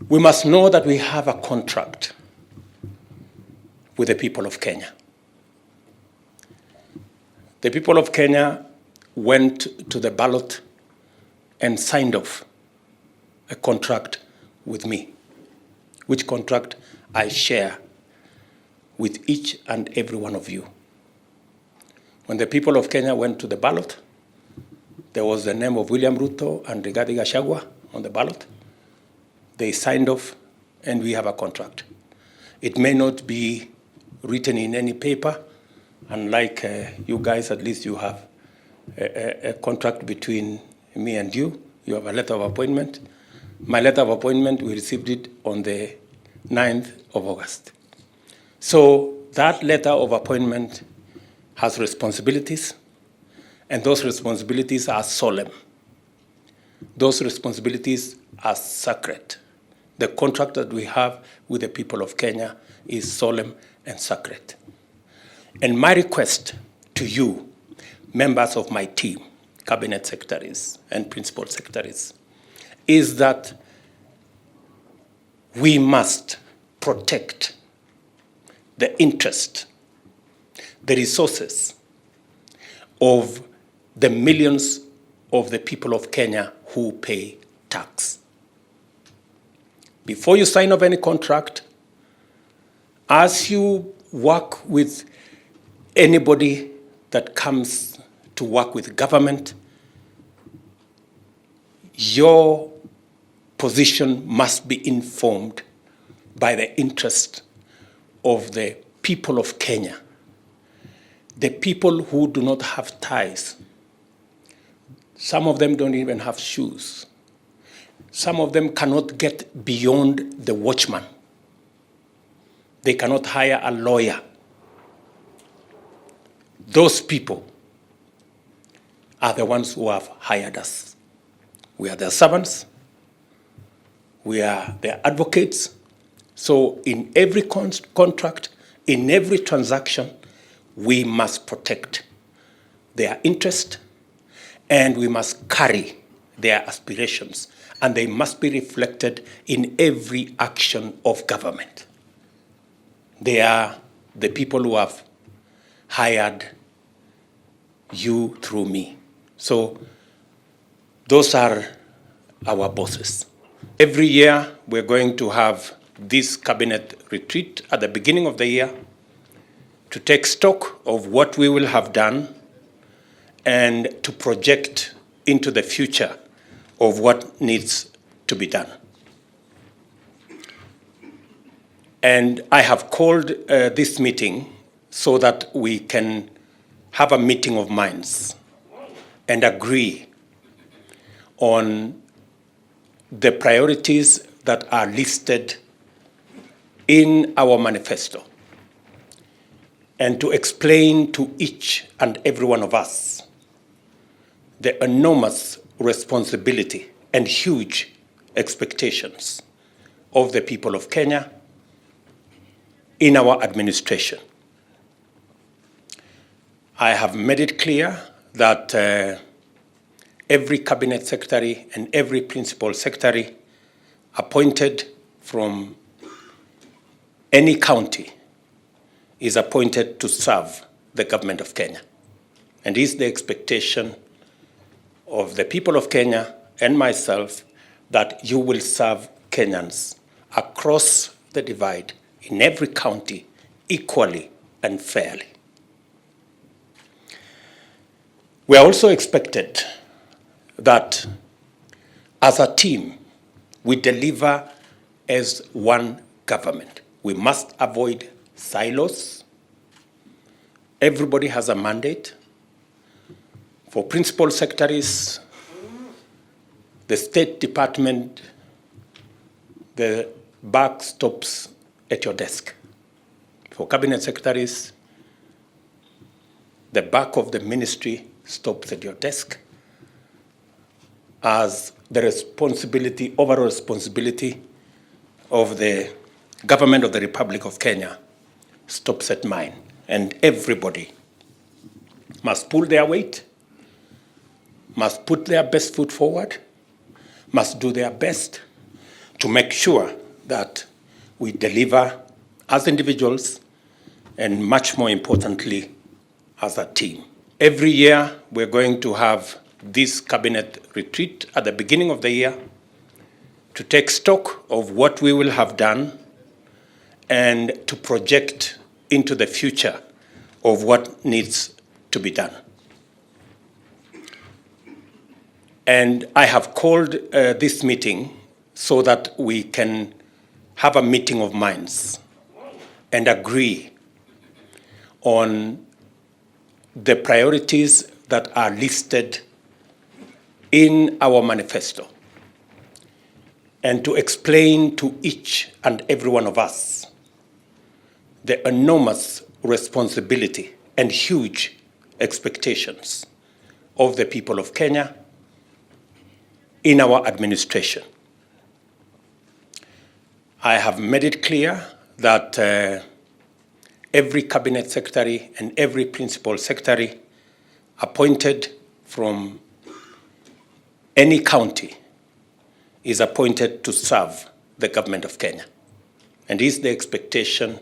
We must know that we have a contract with the people of Kenya. The people of Kenya went to the ballot and signed off a contract with me, which contract I share with each and every one of you. When the people of Kenya went to the ballot, there was the name of William Ruto and Rigathi Gachagua on the ballot. They signed off, and we have a contract. It may not be written in any paper, unlike you guys, at least you have a contract between me and you. You have a letter of appointment. My letter of appointment, we received it on the 9th of August. So that letter of appointment has responsibilities, and those responsibilities are solemn. Those responsibilities are sacred. The contract that we have with the people of Kenya is solemn and sacred. And my request to you, members of my team, cabinet secretaries and principal secretaries, is that we must protect the interest, the resources of the millions of the people of Kenya who pay tax. Before you sign off any contract, as you work with anybody that comes to work with government, your position must be informed by the interest of the people of Kenya, the people who do not have ties. Some of them don't even have shoes. Some of them cannot get beyond the watchman. They cannot hire a lawyer. Those people are the ones who have hired us. We are their servants. We are their advocates. So in every contract, in every transaction, we must protect their interest, and we must carry their aspirations, and they must be reflected in every action of government. They are the people who have hired you through me. So those are our bosses. Every year, we're going to have this cabinet retreat at the beginning of the year to take stock of what we will have done and to project into the future of what needs to be done. And I have called this meeting so that we can have a meeting of minds and agree on the priorities that are listed in our manifesto, and to explain to each and every one of us the enormous responsibility and huge expectations of the people of Kenya in our administration. I have made it clear that every cabinet secretary and every principal secretary appointed from any county is appointed to serve the government of Kenya. And it is the expectation of the people of Kenya and myself that you will serve Kenyans across the divide in every county equally and fairly. We are also expected that as a team, we deliver as one government. We must avoid silos. Everybody has a mandate. For principal secretaries, the State Department, the buck stops at your desk. For cabinet secretaries, the buck of the ministry stops at your desk, as the responsibility, overall responsibility of the government of the Republic of Kenya stops at mine. And everybody must pull their weight, must put their best foot forward, must do their best to make sure that we deliver as individuals and much more importantly, as a team. Every year, we're going to have this cabinet retreat at the beginning of the year to take stock of what we will have done and to project into the future of what needs to be done. And I have called this meeting so that we can have a meeting of minds and agree on the priorities that are listed in our manifesto, and to explain to each and every one of us the enormous responsibility and huge expectations of the people of Kenya in our administration. I have made it clear that every cabinet secretary and every principal secretary appointed from any county is appointed to serve the government of Kenya. And is the expectation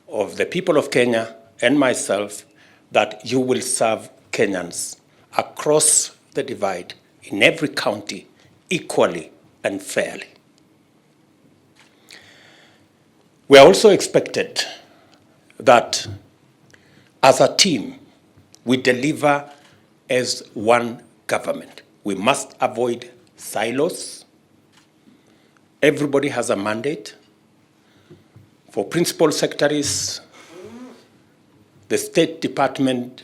of the people of Kenya and myself that you will serve Kenyans across the divide in every county equally and fairly. We are also expected that as a team, we deliver as one government. We must avoid silos. Everybody has a mandate. For principal secretaries, the State Department,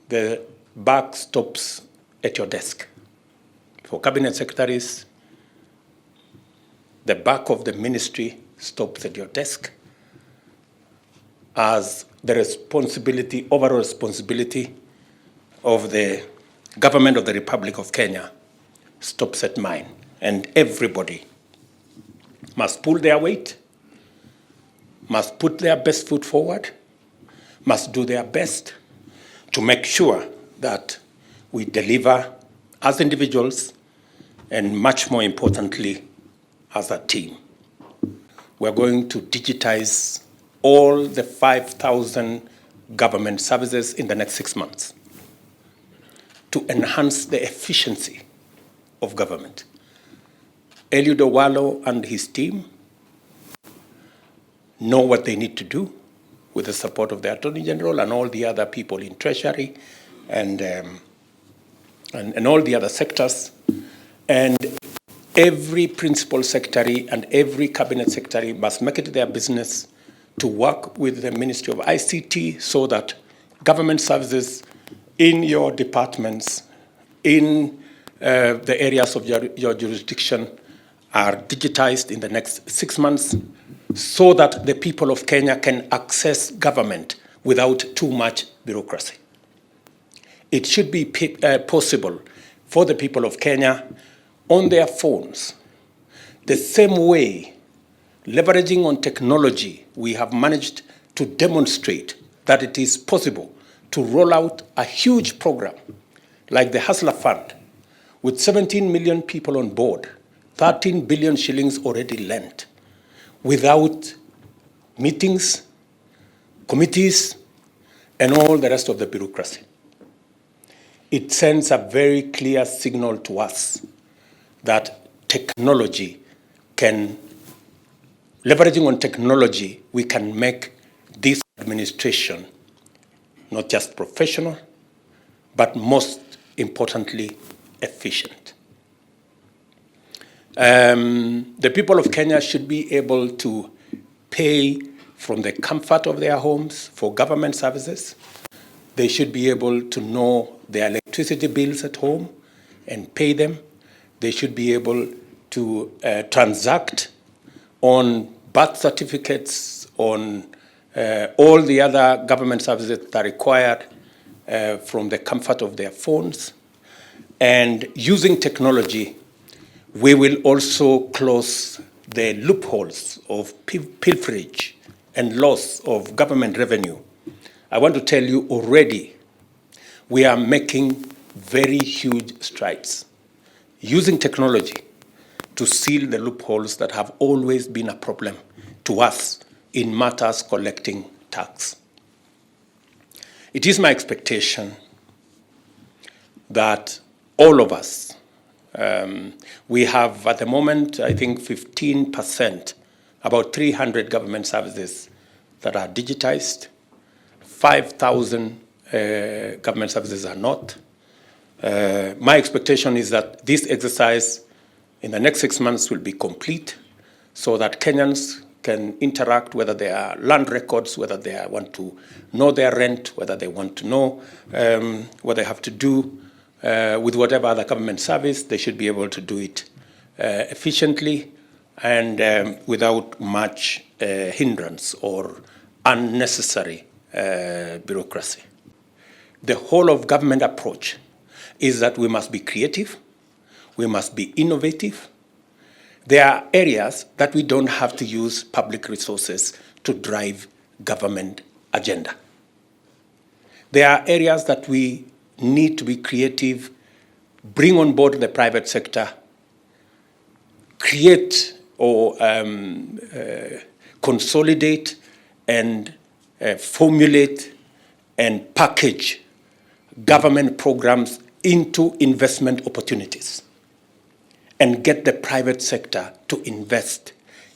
the buck stops at your desk. For cabinet secretaries, the buck of the ministry stops at your desk, as the responsibility, overall responsibility of the government of the Republic of Kenya stops at mine. And everybody must pull their weight, must put their best foot forward, must do their best to make sure that we deliver as individuals and much more importantly, as a team. We're going to digitize all the 5,000 government services in the next 6 months to enhance the efficiency of government. Eliud Owalo and his team know what they need to do with the support of the Attorney General and all the other people in Treasury and all the other sectors. And every principal secretary and every cabinet secretary must make it their business to work with the Ministry of ICT so that government services in your departments, in the areas of your jurisdiction are digitized in the next 6 months so that the people of Kenya can access government without too much bureaucracy. It should be possible for the people of Kenya on their phones, the same way, leveraging on technology, we have managed to demonstrate that it is possible to roll out a huge program like the Hustler Fund with 17 million people on board, 13 billion shillings already lent, without meetings, committees, and all the rest of the bureaucracy. It sends a very clear signal to us that technology can, leveraging on technology, we can make this administration not just professional, but most importantly, efficient. The people of Kenya should be able to pay from the comfort of their homes for government services. They should be able to know their electricity bills at home and pay them. They should be able to transact on birth certificates, on all the other government services that are required from the comfort of their phones. And using technology, we will also close the loopholes of pilferage and loss of government revenue. I want to tell you already, we are making very huge strides using technology to seal the loopholes that have always been a problem to us in matters collecting tax. It is my expectation that all of us, we have at the moment, I think 15%, about 300 government services that are digitized, 5,000 government services are not. My expectation is that this exercise in the next 6 months will be complete so that Kenyans can interact, whether they are land records, whether they want to know their rent, whether they want to know what they have to do with whatever other government service. They should be able to do it efficiently and without much hindrance or unnecessary bureaucracy. The whole of government approach is that we must be creative, we must be innovative. There are areas that we don't have to use public resources to drive government agenda. There are areas that we need to be creative, bring on board the private sector, create or consolidate and formulate and package government programs into investment opportunities and get the private sector to invest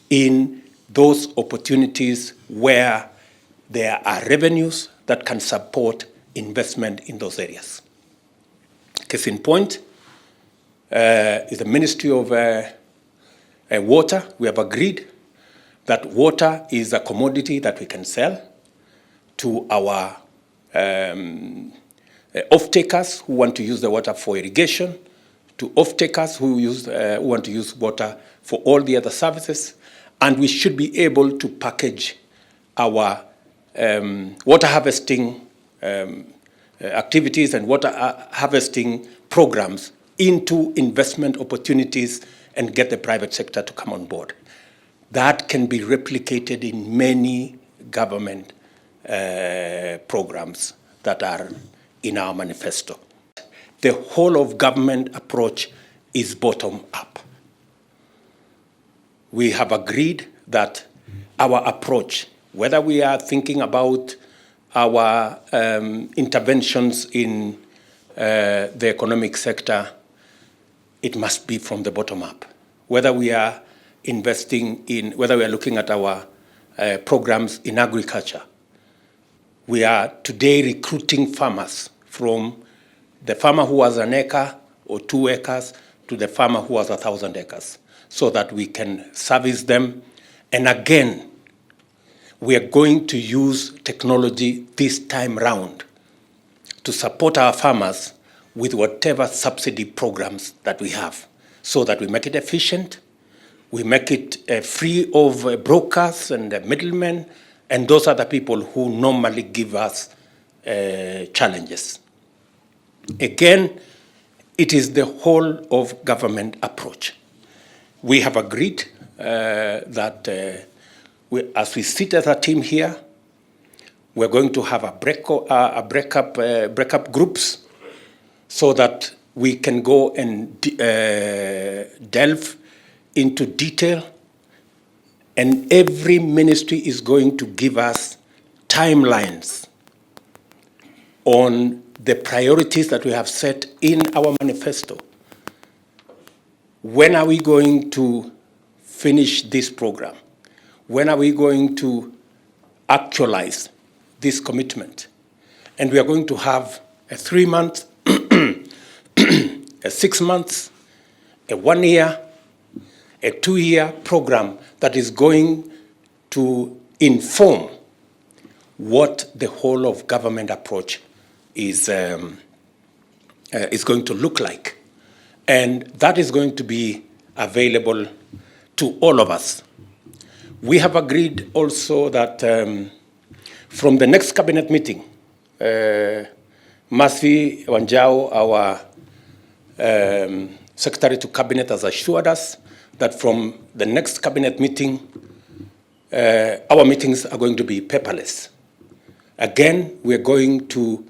in those opportunities where there are revenues that can support investment in those areas. Case in point is the Ministry of Water. We have agreed that water is a commodity that we can sell to our off-takers who want to use the water for irrigation, to off-takers who want to use water for all the other services, and we should be able to package our water harvesting activities and water harvesting programs into investment opportunities and get the private sector to come on board. That can be replicated in many government programs that are in our manifesto. The whole of government approach is bottom up. We have agreed that our approach, whether we are thinking about our interventions in the economic sector, it must be from the bottom up. Whether we are investing in, whether we are looking at our programs in agriculture, we are today recruiting farmers from the farmer who has an acre or 2 acres to the farmer who has 1,000 acres so that we can service them. And again, we are going to use technology this time round to support our farmers with whatever subsidy programs that we have so that we make it efficient, we make it free of brokers and middlemen, and those are the people who normally give us challenges. Again, it is the whole of government approach. We have agreed that as we sit as a team here, we're going to have a breakup groups so that we can go and delve into detail, and every ministry is going to give us timelines on the priorities that we have set in our manifesto. When are we going to finish this program? When are we going to actualize this commitment? And we are going to have a 3 month, a 6 months, a 1 year, a 2 year program that is going to inform what the whole of government approach is going to look like. And that is going to be available to all of us. We have agreed also that from the next cabinet meeting, Mercy Wanjao, our Secretary to Cabinet, has assured us that from the next cabinet meeting, our meetings are going to be paperless. Again, we're going to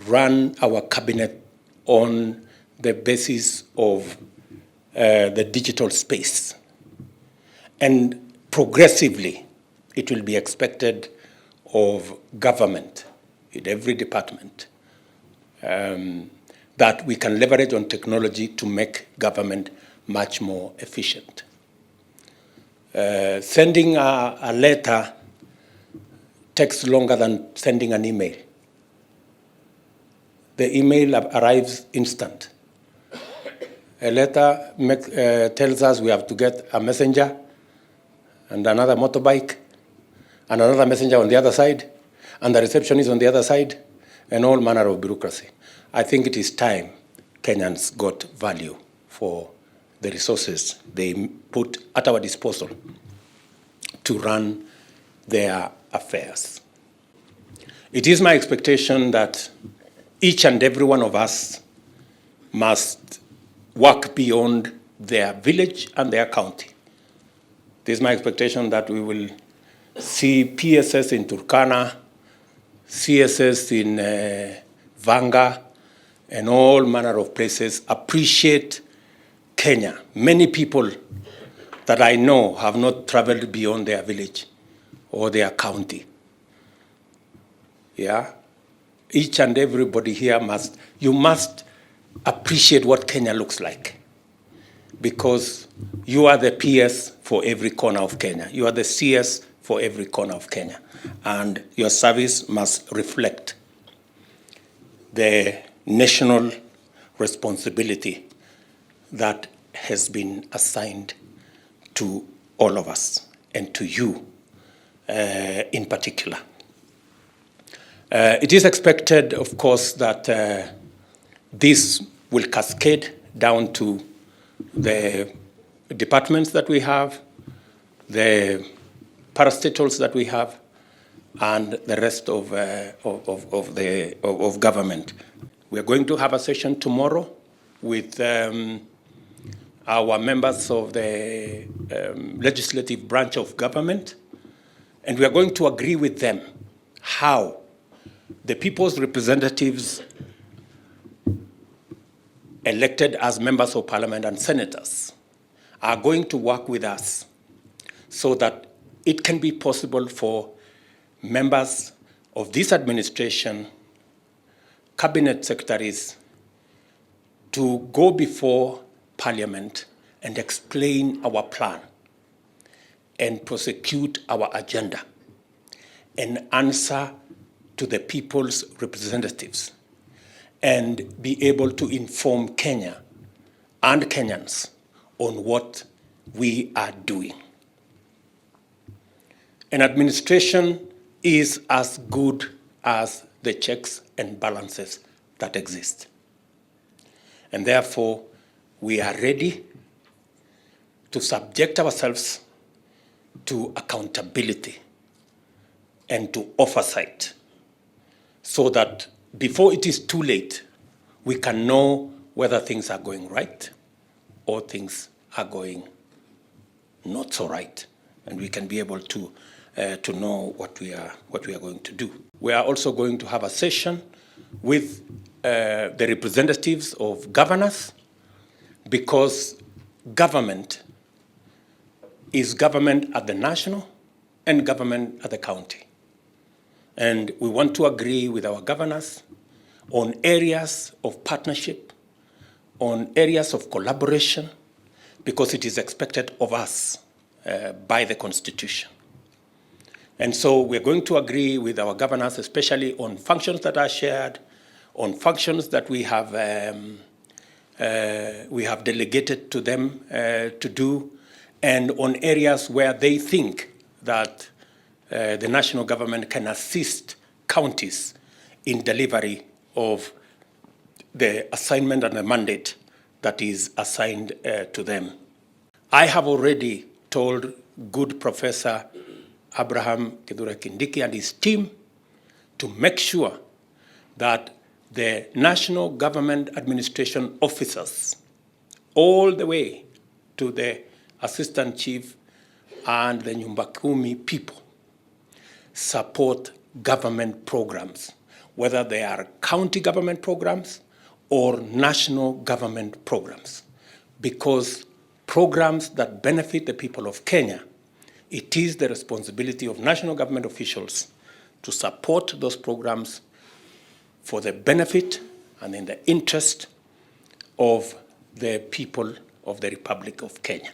run our cabinet on the basis of the digital space. And progressively, it will be expected of government, in every department, that we can leverage on technology to make government much more efficient. Sending a letter takes longer than sending an email. The email arrives instant. A letter tells us we have to get a messenger and another motorbike and another messenger on the other side, and the receptionist on the other side, and all manner of bureaucracy. I think it is time Kenyans got value for the resources they put at our disposal to run their affairs. It is my expectation that each and every one of us must work beyond their village and their county. It is my expectation that we will see PSS in Turkana, CSS in Vanga, and all manner of places appreciate Kenya. Many people that I know have not traveled beyond their village or their county. Yeah? Each and everybody here must appreciate what Kenya looks like, because you are the PS for every corner of Kenya. You are the CS for every corner of Kenya. And your service must reflect the national responsibility that has been assigned to all of us, and to you in particular. It is expected, of course, that this will cascade down to the departments that we have, the parastatals that we have, and the rest of government. We are going to have a session tomorrow with our members of the legislative branch of government, and we are going to agree with them how the people's representatives elected as members of parliament and senators are going to work with us so that it can be possible for members of this administration, cabinet secretaries, to go before Parliament and explain our plan and prosecute our agenda and answer to the people's representatives and be able to inform Kenya and Kenyans on what we are doing. An administration is as good as the checks and balances that exist. And therefore, we are ready to subject ourselves to accountability and to oversight, so that before it is too late, we can know whether things are going right or things are going not so right, and we can be able to know what we are going to do. We are also going to have a session with the representatives of governors, because government is government at the national and government at the county. And we want to agree with our governors on areas of partnership, on areas of collaboration, because it is expected of us by the Constitution. And so we're going to agree with our governors, especially on functions that are shared, on functions that we have delegated to them to do, and on areas where they think that the national government can assist counties in delivery of the assignment and the mandate that is assigned to them. I have already told good Professor Abraham Kithure Kindiki and his team to make sure that the national government administration officers, all the way to the assistant chief and the Nyumba Kumi people, support government programs, whether they are county government programs or national government programs, because programs that benefit the people of Kenya, it is the responsibility of national government officials to support those programs for the benefit and in the interest of the people of the Republic of Kenya.